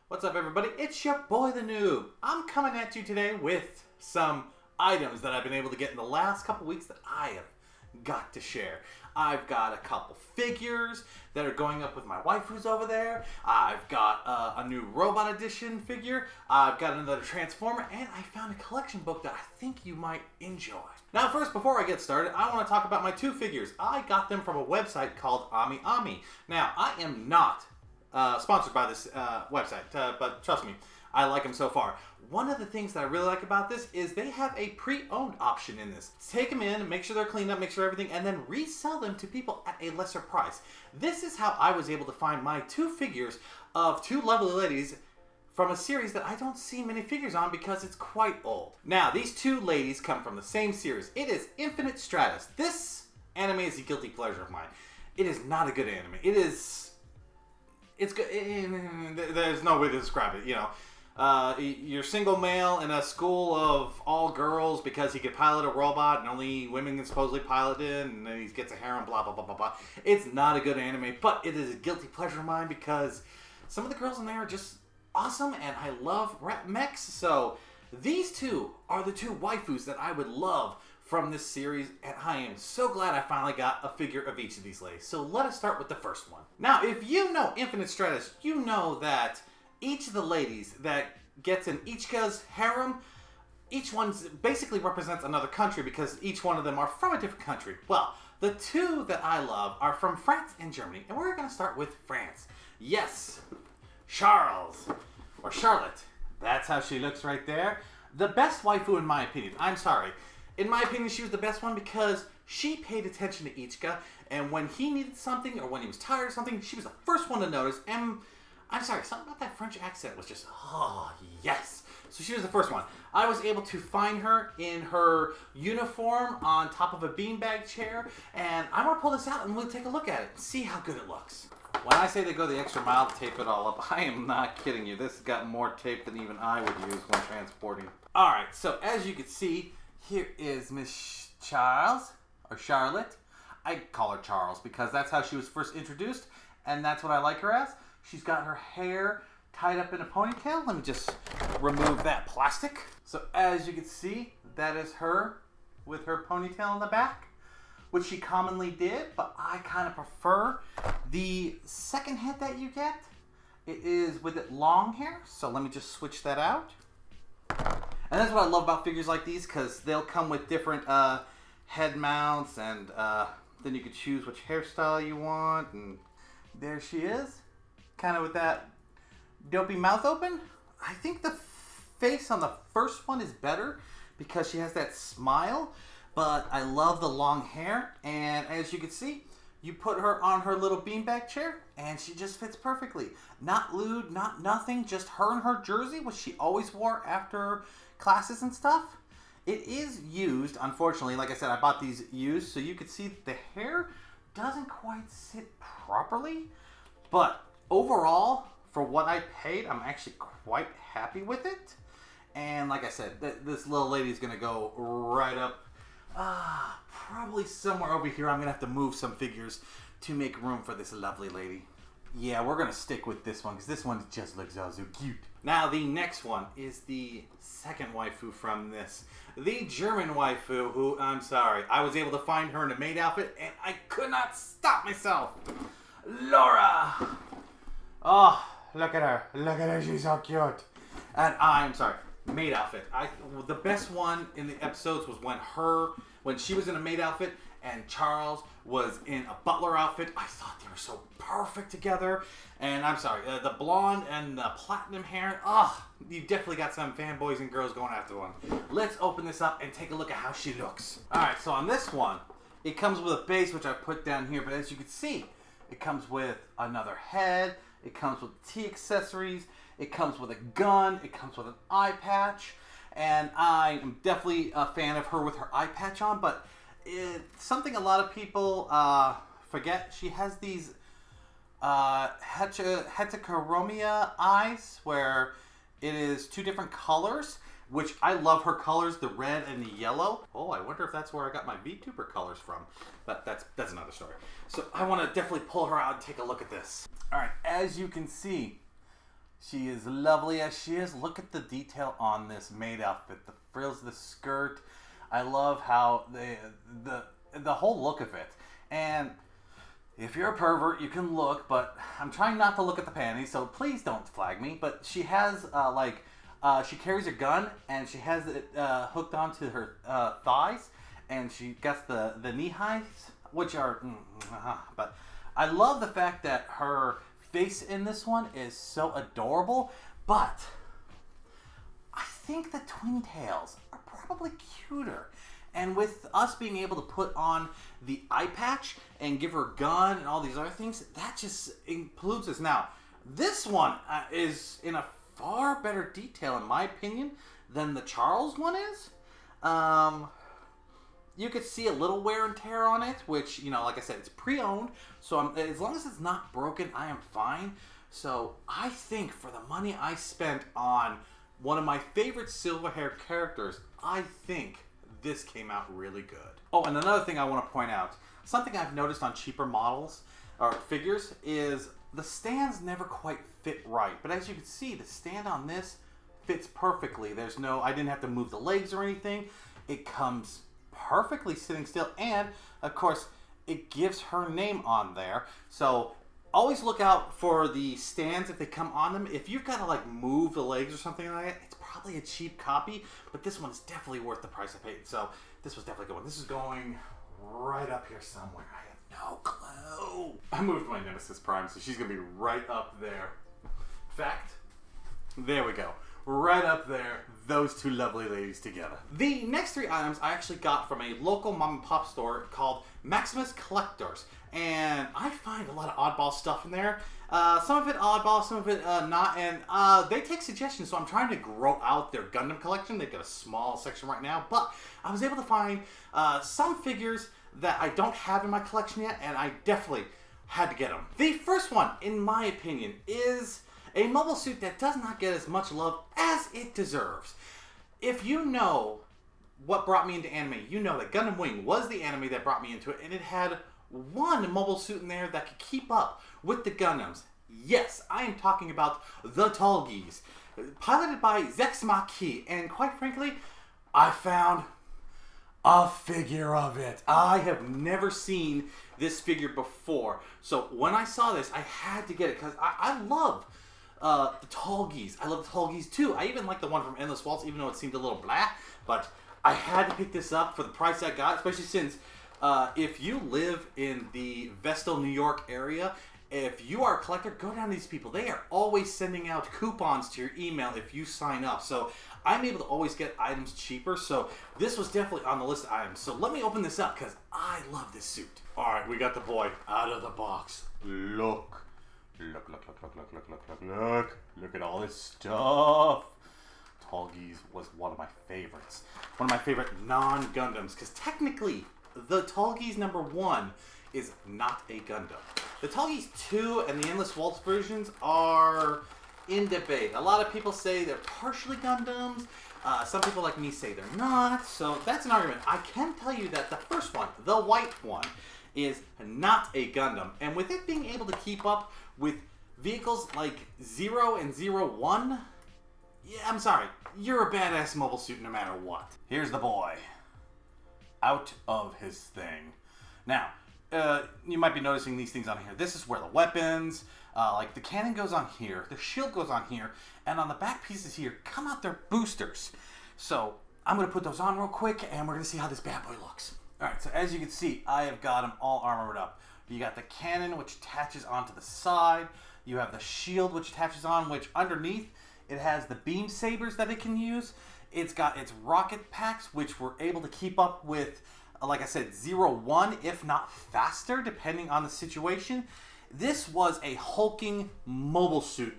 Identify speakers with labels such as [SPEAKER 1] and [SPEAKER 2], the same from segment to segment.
[SPEAKER 1] What's up, everybody? It's your boy, the Noob. I'm coming at you today with some items that I've been able to get in the last couple weeks that I have got to share. I've got a couple figures that are going up with my wife who's over there. I've got a new Robot Edition figure. I've got another Transformer, and I found a collection book that I think you might enjoy. Now, first, before I get started, I want to talk about my two figures. I got them from a website called Ami Ami. Now, I am not sponsored by this website, but trust me, I like them so far. One of the things that I really like about this is they have a pre-owned option in this. Take them in, make sure they're cleaned up, make sure everything, and then resell them to people at a lesser price. This is how I was able to find my two figures of two lovely ladies from a series that I don't see many figures on because it's quite old. Now, these two ladies come from the same series. It is Infinite Stratus. This anime is a guilty pleasure of mine. It is not a good anime. It's good. There's no way to describe it, you know. You're single male in a school of all girls because he could pilot a robot and only women can supposedly pilot it, and then he gets a harem, blah, blah, blah, blah, blah. It's not a good anime, but it is a guilty pleasure of mine because some of the girls in there are just awesome, and I love rap mechs. So these two are the two waifus that I would love from this series, and I am so glad I finally got a figure of each of these ladies. So let us start with the first one. Now, if you know Infinite Stratus, you know that each of the ladies that gets in Ichika's harem, each one basically represents another country because each one of them are from a different country. Well, the two that I love are from France and Germany, and we're going to start with France. Yes, Charles, or Charlotte. That's how she looks right there. The best waifu in my opinion. I'm sorry. In my opinion, she was the best one because she paid attention to Ichika, and when he needed something or when he was tired of something, she was the first one to notice. And I'm sorry, something about that French accent was just, oh, yes. So she was the first one. I was able to find her in her uniform on top of a beanbag chair, and I'm going to pull this out and we'll take a look at it and see how good it looks. When I say they go the extra mile to tape it all up, I am not kidding you. This has got more tape than even I would use when transporting. Alright, so as you can see, here is Miss Charles, or Charlotte. I call her Charles because that's how she was first introduced, and that's what I like her as. She's got her hair tied up in a ponytail. Let me just remove that plastic. So as you can see, that is her with her ponytail in the back, which she commonly did, but I kind of prefer the second head that you get. It is with it long hair, so let me just switch that out. And that's what I love about figures like these, because they'll come with different head mounts, and then you can choose which hairstyle you want, and there she is. Kind of with that dopey mouth open. I think the face on the first one is better because she has that smile, but I love the long hair, and as you can see, you put her on her little beanbag chair, and she just fits perfectly. Not lewd, not nothing, just her and her jersey, which she always wore after classes and stuff. It is used, unfortunately. Like I said, I bought these used, so you can see that the hair doesn't quite sit properly, but overall, for what I paid, I'm actually quite happy with it. And like I said, this little lady is going to go right up, probably somewhere over here. I'm going to have to move some figures to make room for this lovely lady. Yeah, we're going to stick with this one because this one just looks so cute. Now, the next one is the second waifu from this. The German waifu, who, I'm sorry, I was able to find her in a maid outfit and I could not stop myself. Laura! Oh, look at her. Look at her. She's so cute. And I'm sorry, maid outfit. The best one in the episodes was when she was in a maid outfit and Charles was in a butler outfit. I thought they were so perfect together. And I'm sorry, the blonde and the platinum hair. Oh, you definitely got some fanboys and girls going after one. Let's open this up and take a look at how she looks. Alright, so on this one, it comes with a base, which I put down here. But as you can see, it comes with another head. It comes with tea accessories. It comes with a gun. It comes with an eye patch. And I am definitely a fan of her with her eye patch on. But it's something a lot of people forget. She has these heterochromia eyes where it is two different colors, which I love her colors, the red and the yellow. Oh, I wonder if that's where I got my VTuber colors from. But that's another story. So I want to definitely pull her out and take a look at this. All right, as you can see, She is lovely as she is. Look at the detail on this maid outfit. The frills, the skirt. I love how the whole look of it. And if you're a pervert, you can look, but I'm trying not to look at the panties, so please don't flag me. But she has she carries a gun, and she has it hooked onto her thighs, and she gets the knee highs, which are, but I love the fact that her face in this one is so adorable, but I think the twin tails are probably cuter. And with us being able to put on the eye patch and give her a gun and all these other things, that just includes us. Now, this one is in a far better detail, in my opinion, than the Charles one is. You could see a little wear and tear on it, which, you know, like I said, it's pre-owned. So as long as it's not broken, I am fine. So I think for the money I spent on one of my favorite silver-haired characters, I think this came out really good. Oh, and another thing I want to point out, something I've noticed on cheaper models or figures is the stands never quite fit right. But as you can see, the stand on this fits perfectly. I didn't have to move the legs or anything. It comes perfectly sitting still, and of course it gives her name on there. So always look out for the stands if they come on them. If you've got to like move the legs or something like that, it's probably a cheap copy, but this one is definitely worth the price I paid. So this was definitely going. This is going right up here somewhere. I have no clue. I moved my Nemesis Prime, so she's gonna be right up there. In fact, there we go. Right up there, those two lovely ladies together. The next three items I actually got from a local mom and pop store called Maximus Collectors. And I find a lot of oddball stuff in there. Some of it oddball, some of it not. And they take suggestions, so I'm trying to grow out their Gundam collection. They've got a small section right now. But I was able to find some figures that I don't have in my collection yet, and I definitely had to get them. The first one, in my opinion, is a mobile suit that does not get as much love as it deserves. If you know what brought me into anime, you know that Gundam Wing was the anime that brought me into it, and it had one mobile suit in there that could keep up with the Gundams. Yes, I am talking about the Tallgeese, piloted by Zex Maki, and quite frankly, I found a figure of it. I have never seen this figure before, so when I saw this, I had to get it, because I love the Tallgeese. I love the Tallgeese too. I even like the one from Endless Waltz, even though it seemed a little blah, but I had to pick this up for the price I got, especially since if you live in the Vestal, New York area, if you are a collector, go down to these people. They are always sending out coupons to your email if you sign up. So I'm able to always get items cheaper. So this was definitely on the list of items. So let me open this up because I love this suit. All right, we got the boy out of the box. Look. Look at all this stuff. Tallgeese was one of my favorites. One of my favorite non-Gundams, because technically, the Tallgeese #1 is not a Gundam. The Tallgeese 2 and the Endless Waltz versions are in debate. A lot of people say they're partially Gundams. Some people like me say they're not. So that's an argument. I can tell you that the first one, the white one, is not a Gundam. And with it being able to keep up with vehicles like 0 and 01, yeah, I'm sorry. You're a badass mobile suit no matter what. Here's the boy. Out of his thing. Now, you might be noticing these things on here. This is where the weapons, like the cannon goes on here, the shield goes on here, and on the back pieces here come out their boosters. So I'm going to put those on real quick, and we're going to see how this bad boy looks. Alright, so as you can see, I have got them all armored up. You got the cannon, which attaches onto the side. You have the shield, which attaches on, which underneath, it has the beam sabers that it can use. It's got its rocket packs, which were able to keep up with, like I said, 01, if not faster, depending on the situation. This was a hulking mobile suit.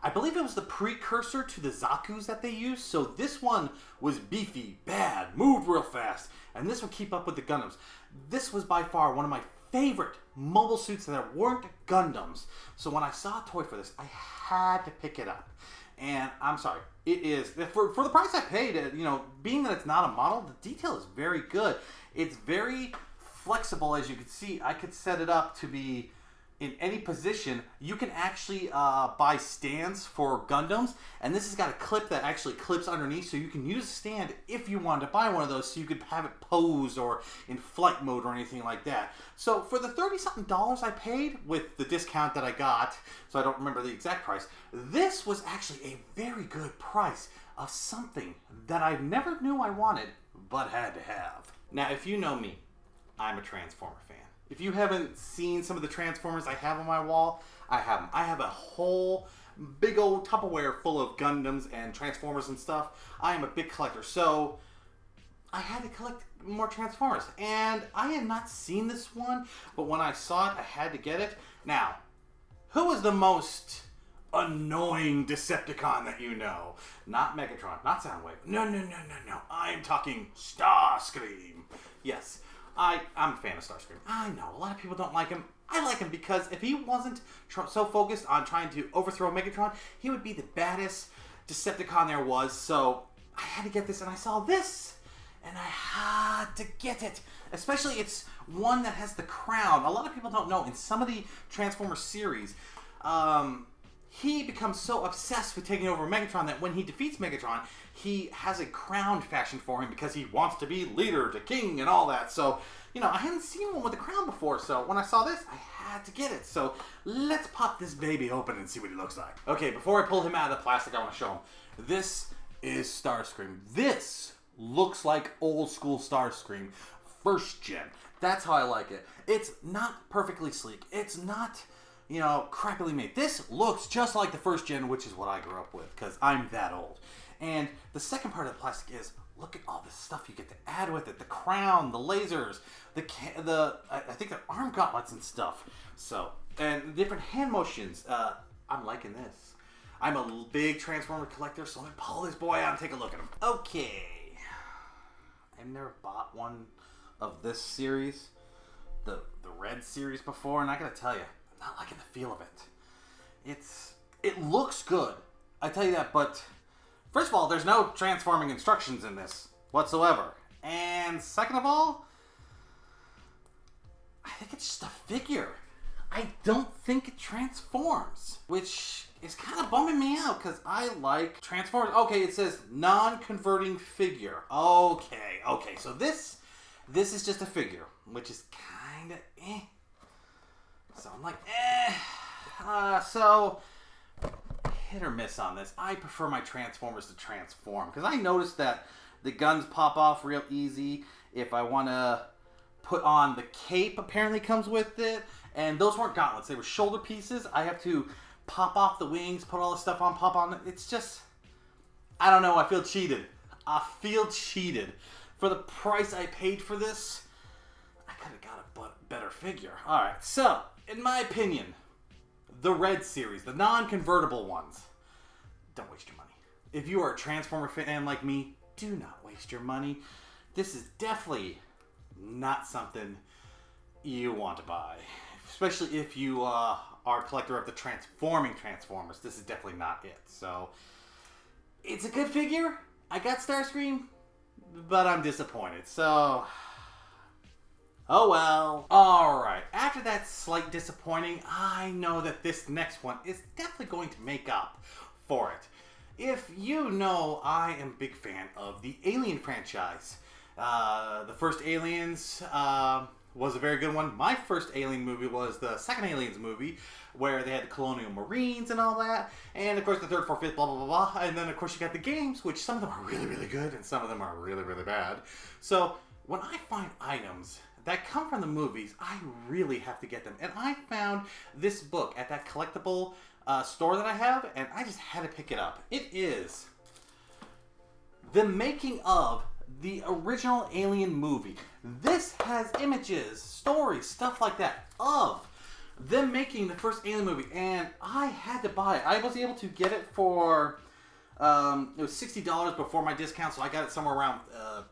[SPEAKER 1] I believe it was the precursor to the Zaku's that they used. So this one was beefy, bad, moved real fast, and this would keep up with the Gundams. This was by far one of my favorite mobile suits that weren't Gundams. So when I saw a toy for this, I had to pick it up. And I'm sorry, it is, for the price I paid, you know, being that it's not a model, the detail is very good. It's very flexible, as you can see. I could set it up to be in any position, you can actually buy stands for Gundams, and this has got a clip that actually clips underneath, so you can use a stand if you wanted to buy one of those, so you could have it posed or in flight mode or anything like that. So for the $30-something I paid with the discount that I got, so I don't remember the exact price, this was actually a very good price of something that I never knew I wanted, but had to have. Now, if you know me, I'm a Transformer fan. If you haven't seen some of the Transformers I have on my wall, I have them. I have a whole big old Tupperware full of Gundams and Transformers and stuff. I am a big collector, so I had to collect more Transformers. And I had not seen this one, but when I saw it, I had to get it. Now, who is the most annoying Decepticon that you know? Not Megatron, not Soundwave. No. I am talking Starscream. Yes. I'm a fan of Starscream. I know, a lot of people don't like him. I like him because if he wasn't so focused on trying to overthrow Megatron, he would be the baddest Decepticon there was. So I had to get this, and I saw this, and I had to get it. Especially it's one that has the crown. A lot of people don't know, in some of the Transformers series, he becomes so obsessed with taking over Megatron that when he defeats Megatron, he has a crown fashioned for him because he wants to be leader to king and all that. So, you know, I hadn't seen one with a crown before, so when I saw this, I had to get it. So let's pop this baby open and see what he looks like. Okay, before I pull him out of the plastic, I want to show him. This is Starscream. This looks like old school Starscream, first gen. That's how I like it. It's not perfectly sleek. It's not, you know, crappily made. This looks just like the first gen, which is what I grew up with, because I'm that old. And the second part of the plastic is, look at all the stuff you get to add with it. The crown, the lasers, I think the arm gauntlets and stuff. So, and different hand motions. I'm liking this. I'm a big Transformer collector, so let me pull this boy out and take a look at him. Okay. I've never bought one of this series, the red series before, and I gotta tell you, I'm not liking the feel of it. It looks good, I tell you that, but first of all, there's no transforming instructions in this whatsoever. And second of all, I think it's just a figure. I don't think it transforms, which is kind of bumming me out because I like Transformers. Okay, it says non-converting figure. Okay, so this is just a figure, which is kind of eh. So I'm like, so hit or miss on this. I prefer my Transformers to transform because I noticed that the guns pop off real easy. If I want to put on the cape, apparently comes with it, and those weren't gauntlets. They were shoulder pieces. I have to pop off the wings, put all the stuff on, pop on. It's just, I don't know. I feel cheated. For the price I paid for this, I could have got a better figure. All right, so in my opinion, the red series, the non-convertible ones, don't waste your money. If you are a Transformer fan like me, do not waste your money. This is definitely not something you want to buy, especially if you are a collector of the transforming Transformers. This is definitely not it. So it's a good figure. I got Starscream, but I'm disappointed. So, oh well. Alright, after that slight disappointing, I know that this next one is definitely going to make up for it. If you know, I am a big fan of the Alien franchise. The first Aliens was a very good one. My first Alien movie was the second Aliens movie, where they had the Colonial Marines and all that. And of course the third, fourth, fifth, blah, blah, blah, blah. And then of course you got the games, which some of them are really, really good and some of them are really, really bad. So when I find items that come from the movies, I really have to get them. And I found this book at that collectible store that I have, and I just had to pick it up. It is the making of the original Alien movie. This has images, stories, stuff like that of them making the first Alien movie, and I had to buy it. I was able to get it for it was $60 before my discount, so I got it somewhere around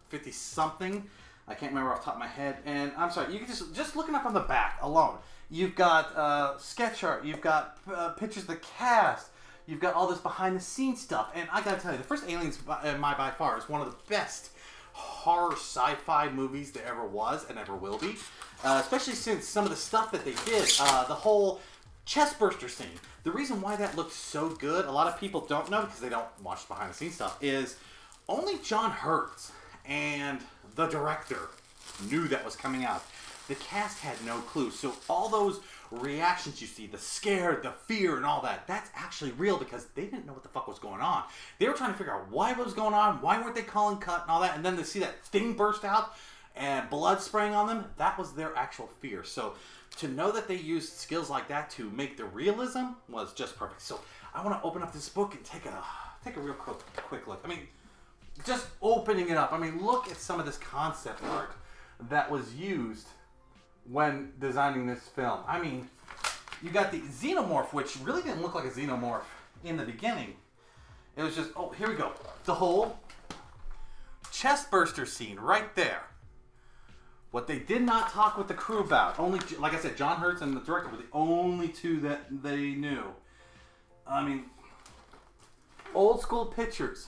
[SPEAKER 1] 50 something. I can't remember off the top of my head. And I'm sorry, you can just looking up on the back alone, you've got sketch art, you've got pictures of the cast, you've got all this behind the scenes stuff. And I gotta tell you, the first Aliens by far is one of the best horror sci-fi movies there ever was and ever will be. Especially since some of the stuff that they did, the whole chestburster scene. The reason why that looked so good, a lot of people don't know because they don't watch behind the scenes stuff, is only John Hurt and the director knew that was coming out. The cast had no clue. So all those reactions you see, the scare, the fear, and all that, that's actually real because they didn't know what the fuck was going on. They were trying to figure out why what was going on, why weren't they calling cut and all that, and then to see that thing burst out and blood spraying on them, that was their actual fear. So to know that they used skills like that to make the realism was just perfect. So I want to open up this book and take a real quick look. I mean, just opening it up. I mean, look at some of this concept art that was used when designing this film. I mean, you got the xenomorph, which really didn't look like a xenomorph in the beginning. It was just, oh, here we go. The whole chestburster scene right there. What they did not talk with the crew about, only, like I said, John Hurt and the director were the only two that they knew. I mean, old school pictures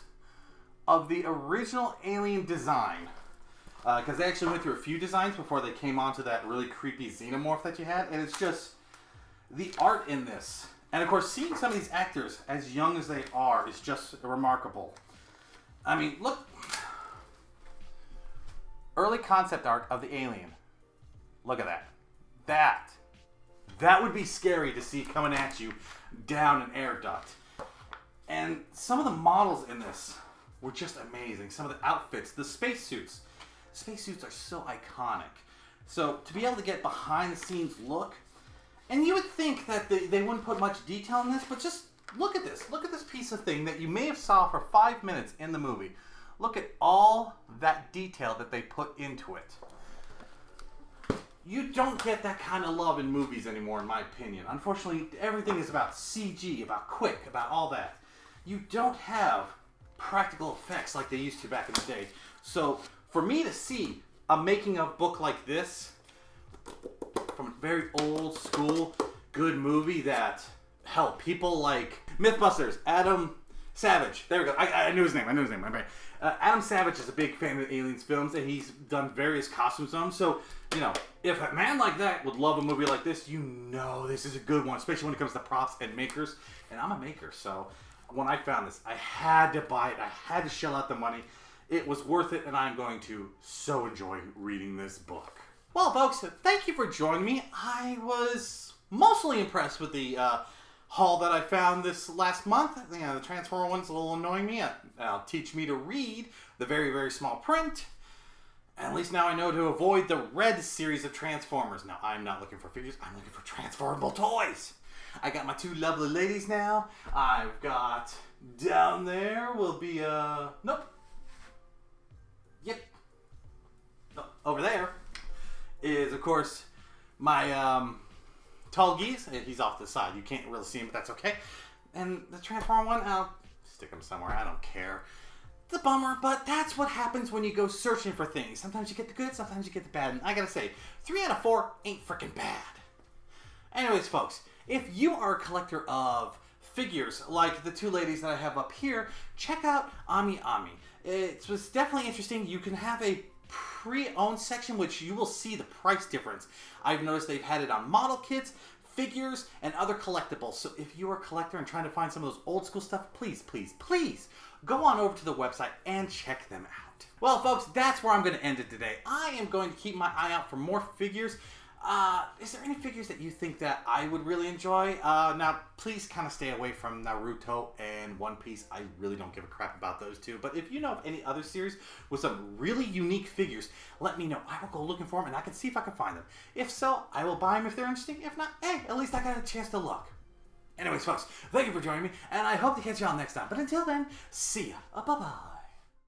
[SPEAKER 1] of the original alien design. Because they actually went through a few designs before they came onto that really creepy xenomorph that you had. And it's just the art in this. And of course, seeing some of these actors as young as they are is just remarkable. I mean, look. Early concept art of the alien. Look at that. That would be scary to see coming at you down an air duct. And some of the models in this were just amazing. Some of the outfits, the spacesuits. Spacesuits are so iconic. So to be able to get behind the scenes look, and you would think that they wouldn't put much detail in this, but just look at this. Look at this piece of thing that you may have saw for 5 minutes in the movie. Look at all that detail that they put into it. You don't get that kind of love in movies anymore, in my opinion. Unfortunately, everything is about CG, about quick, about all that. You don't have practical effects like they used to back in the day. So for me to see a making of book like this from a very old school good movie that, hell, people like Mythbusters, Adam Savage, there we go, I knew his name, I'm right. Adam Savage is a big fan of Aliens films, and he's done various costumes on them. So, you know, if a man like that would love a movie like this, you know this is a good one, especially when it comes to props and makers. And I'm a maker, so when I found this, I had to buy it. I had to shell out the money. It was worth it, and I'm going to so enjoy reading this book. Well, folks, thank you for joining me. I was mostly impressed with the haul that I found this last month. You know, the Transformer one's a little annoying me. It'll teach me to read the very, very small print. At least now I know to avoid the red series of Transformers. Now, I'm not looking for figures. I'm looking for transformable toys. I got my two lovely ladies now. I've got down there will be nope. Yep. No, over there is, of course, my tall geese. He's off to the side. You can't really see him, but that's okay. And the Transformer one, I'll stick him somewhere. I don't care. It's a bummer, but that's what happens when you go searching for things. Sometimes you get the good, sometimes you get the bad. And I gotta say, 3 out of 4 ain't freaking bad. Anyways, folks, if you are a collector of figures like the two ladies that I have up here, check out Ami Ami. It was definitely interesting. You can have a pre-owned section, which you will see the price difference. I've noticed they've had it on model kits, figures, and other collectibles. So if you're a collector and trying to find some of those old school stuff, please, please, please go on over to the website and check them out. Well, folks, that's where I'm going to end it today. I am going to keep my eye out for more figures. Is there any figures that you think that I would really enjoy? Now, please kind of stay away from Naruto and One Piece. I really don't give a crap about those two. But if you know of any other series with some really unique figures, let me know. I will go looking for them, and I can see if I can find them. If so, I will buy them if they're interesting. If not, hey, at least I got a chance to look. Anyways, folks, thank you for joining me, and I hope to catch you all next time. But until then, see ya. Bye-bye.